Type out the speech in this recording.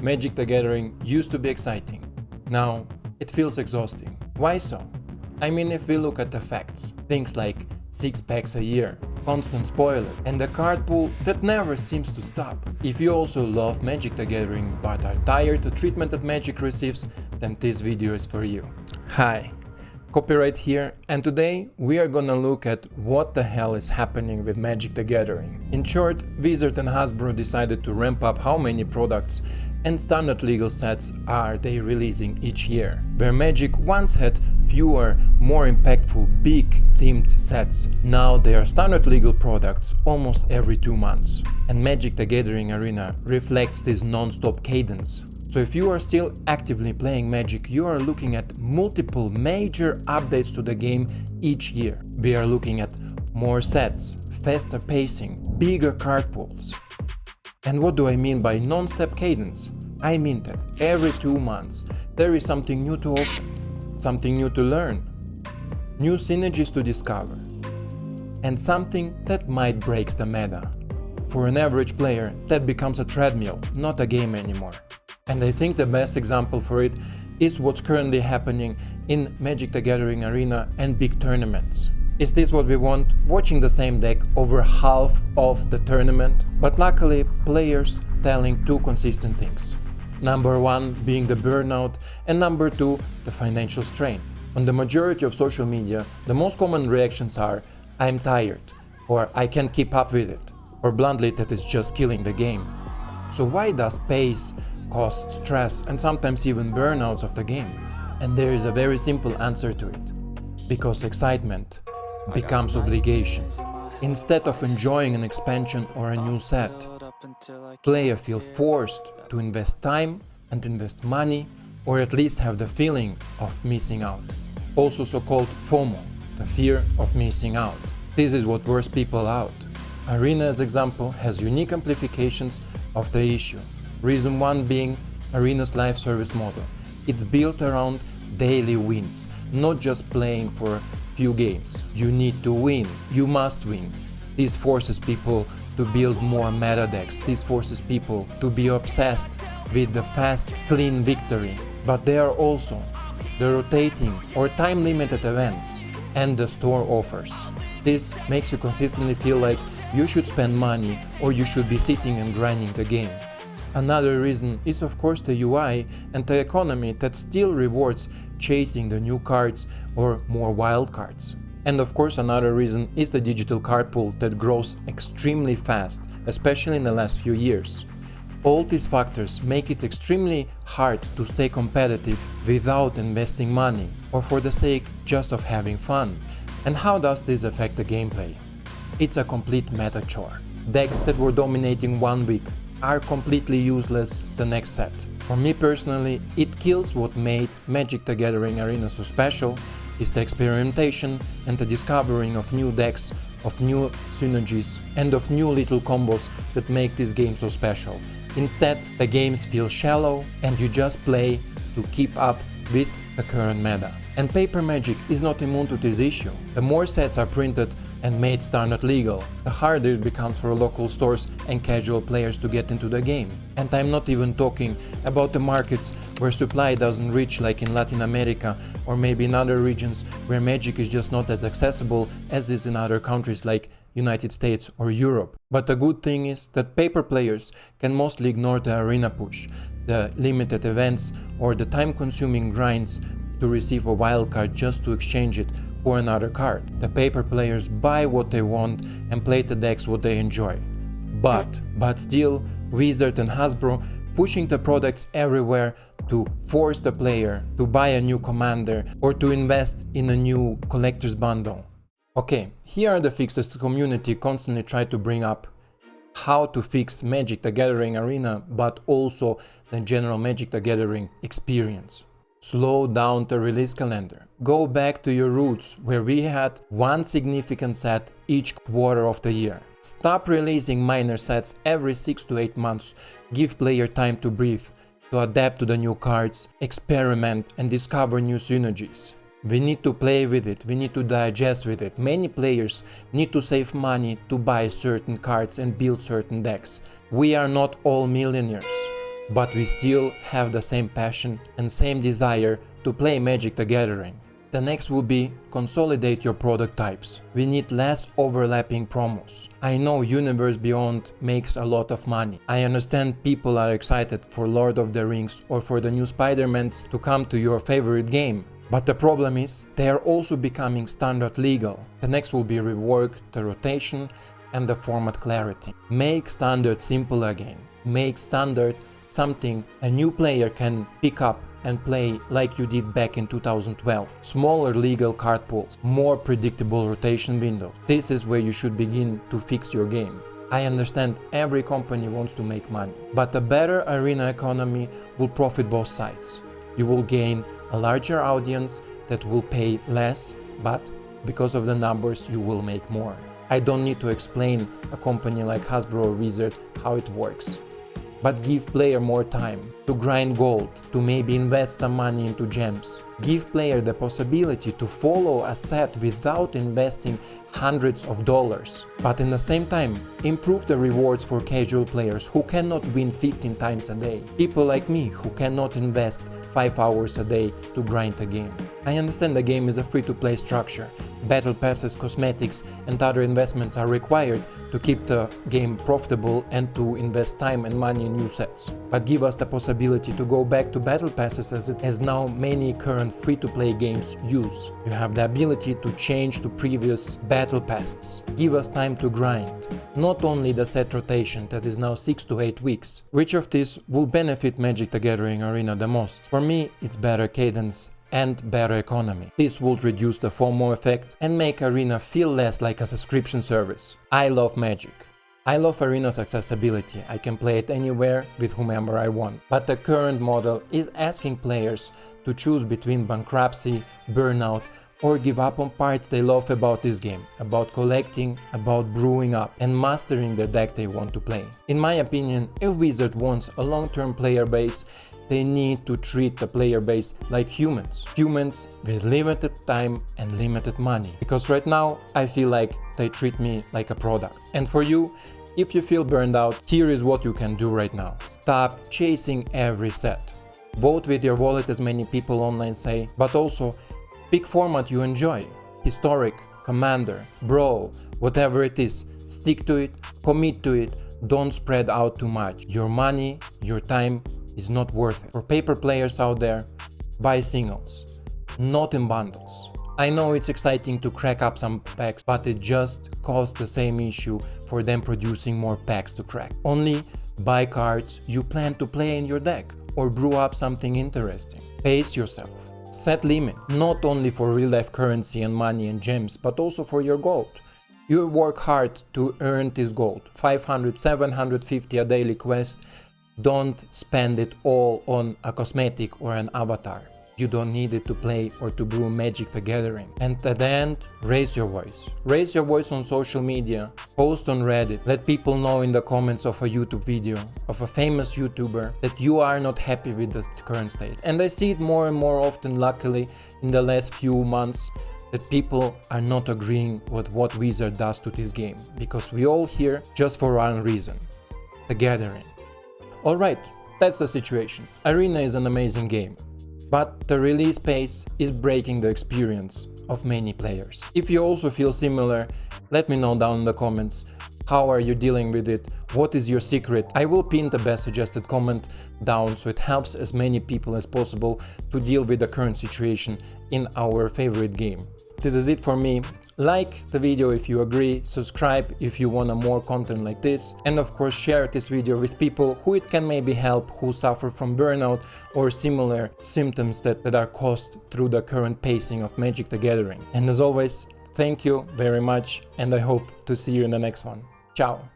Magic the Gathering used to be exciting. Now, it feels exhausting. Why so? I mean, if we look at the facts, things like 6 packs a year, constant spoiler, and a card pool that never seems to stop. If you also love Magic the Gathering but are tired of the treatment that Magic receives, then this video is for you. Hi, Copyright here, and today we are gonna look at what the hell is happening with Magic the Gathering. In short, Wizard and Hasbro decided to ramp up how many products and standard legal sets are they releasing each year. Where Magic once had fewer, more impactful, big themed sets, now they are standard legal products almost every 2 months. And Magic the Gathering Arena reflects this non-stop cadence. So if you are still actively playing Magic, you are looking at multiple major updates to the game each year. We are looking at more sets, faster pacing, bigger card pools. And what do I mean by non-stop cadence? I mean that every 2 months there is something new to open, something new to learn, new synergies to discover, and something that might break the meta. For an average player, that becomes a treadmill, not a game anymore. And I think the best example for it is what's currently happening in Magic the Gathering Arena and big tournaments. Is this what we want? Watching the same deck over half of the tournament? But luckily, players telling 2 consistent things. Number 1 being the burnout, and number 2 the financial strain. On the majority of social media, the most common reactions are "I'm tired," or "I can't keep up with it," or bluntly that it's just killing the game. So why does pace cause stress and sometimes even burnouts of the game? And there is a very simple answer to it. Because excitement becomes obligation. Instead of enjoying an expansion or a new set, players feel forced to invest time and invest money, or at least have the feeling of missing out. Also so-called FOMO, the fear of missing out. This is what wears people out. Arena, as example, has unique amplifications of the issue. Reason 1 being Arena's live service model. It's built around daily wins, not just playing for few games. You need to win, you must win. This forces people to build more meta decks. This forces people to be obsessed with the fast, clean victory. But there are also the rotating or time-limited events and the store offers. This makes you consistently feel like you should spend money or you should be sitting and grinding the game. Another reason is of course the UI and the economy that still rewards chasing the new cards or more wild cards. And of course another reason is the digital card pool that grows extremely fast, especially in the last few years. All these factors make it extremely hard to stay competitive without investing money or for the sake just of having fun. And how does this affect the gameplay? It's a complete meta chore. Decks that were dominating 1 week are completely useless the next set. For me personally, it kills what made Magic the Gathering Arena so special, is the experimentation and the discovering of new decks, of new synergies and of new little combos that make this game so special. Instead, the games feel shallow and you just play to keep up with the current meta. And paper Magic is not immune to this issue. The more sets are printed and made standard legal, the harder it becomes for local stores and casual players to get into the game. And I'm not even talking about the markets where supply doesn't reach, like in Latin America or maybe in other regions where Magic is just not as accessible as is in other countries like United States or Europe. But the good thing is that paper players can mostly ignore the arena push, the limited events or the time-consuming grinds to receive a wildcard just to exchange it for another card. The paper players buy what they want and play the decks what they enjoy. But still, Wizard and Hasbro pushing the products everywhere to force the player to buy a new commander or to invest in a new collector's bundle. Okay, here are the fixes the community constantly try to bring up. How to fix Magic the Gathering Arena, but also the general Magic the Gathering experience. Slow down the release calendar. Go back to your roots where we had 1 significant set each quarter of the year. Stop releasing minor sets every 6 to 8 months. Give player time to breathe, to adapt to the new cards, experiment and discover new synergies. We need to play with it, we need to digest with it. Many players need to save money to buy certain cards and build certain decks. We are not all millionaires. but we still have the same passion and same desire to play Magic the Gathering. The next will be consolidate your product types. We need less overlapping promos. I know Universe Beyond makes a lot of money. I understand people are excited for Lord of the Rings or for the new Spider-Mans to come to your favorite game. But the problem is, they are also becoming standard legal. The next will be rework the rotation and the format clarity. Make standard simple again. Make standard something a new player can pick up and play like you did back in 2012. Smaller legal card pools, more predictable rotation windows. This is where you should begin to fix your game. I understand every company wants to make money, but a better arena economy will profit both sides. You will gain a larger audience that will pay less, but because of the numbers you will make more. I don't need to explain a company like Hasbro or Wizard how it works. But give player more time to grind gold, to maybe invest some money into gems. Give player the possibility to follow a set without investing hundreds of dollars. But in the same time, improve the rewards for casual players who cannot win 15 times a day. People like me who cannot invest 5 hours a day to grind a game. I understand the game is a free-to-play structure. Battle passes, cosmetics and other investments are required to keep the game profitable and to invest time and money in new sets. But give us the possibility to go back to battle passes as now many current free-to-play games use. You have the ability to change to previous battle passes. Give us time to grind. Not only the set rotation that is now 6 to 8 weeks. Which of these will benefit Magic the Gathering Arena the most? For me, it's better cadence and better economy. This would reduce the FOMO effect and make Arena feel less like a subscription service. I love Magic. I love Arena's accessibility. I can play it anywhere with whomever I want. But the current model is asking players to choose between bankruptcy, burnout, or give up on parts they love about this game, about collecting, about brewing up and mastering the deck they want to play. In my opinion, if Wizard wants a long-term player base, they need to treat the player base like humans. Humans with limited time and limited money. Because right now, I feel like they treat me like a product. And for you, if you feel burned out, here is what you can do right now. Stop chasing every set. Vote with your wallet, as many people online say, but also pick format you enjoy. Historic, Commander, Brawl, whatever it is. Stick to it, commit to it, don't spread out too much. Your money, your time is not worth it. For paper players out there, buy singles, not in bundles. I know it's exciting to crack up some packs, but it just caused the same issue for them producing more packs to crack. Only buy cards you plan to play in your deck or brew up something interesting. Pace yourself. Set limit, not only for real-life currency and money and gems, but also for your gold. You work hard to earn this gold, 500, 750 a daily quest. Don't spend it all on a cosmetic or an avatar. You don't need it to play or to brew Magic the Gathering. And at the end, raise your voice. Raise your voice on social media, post on Reddit, let people know in the comments of a YouTube video of a famous YouTuber that you are not happy with the current state. And I see it more and more often, luckily, in the last few months, that people are not agreeing with what Wizard does to this game. Because we all here just for one reason, the Gathering. Alright, that's the situation. Arena is an amazing game. But the release pace is breaking the experience of many players. If you also feel similar, let me know down in the comments. How are you dealing with it? What is your secret? I will pin the best suggested comment down so it helps as many people as possible to deal with the current situation in our favorite game. This is it for me. Like the video if you agree, subscribe if you want more content like this, and of course share this video with people who it can maybe help, who suffer from burnout or similar symptoms that are caused through the current pacing of Magic the Gathering. And as always, thank you very much and I hope to see you in the next one. Ciao!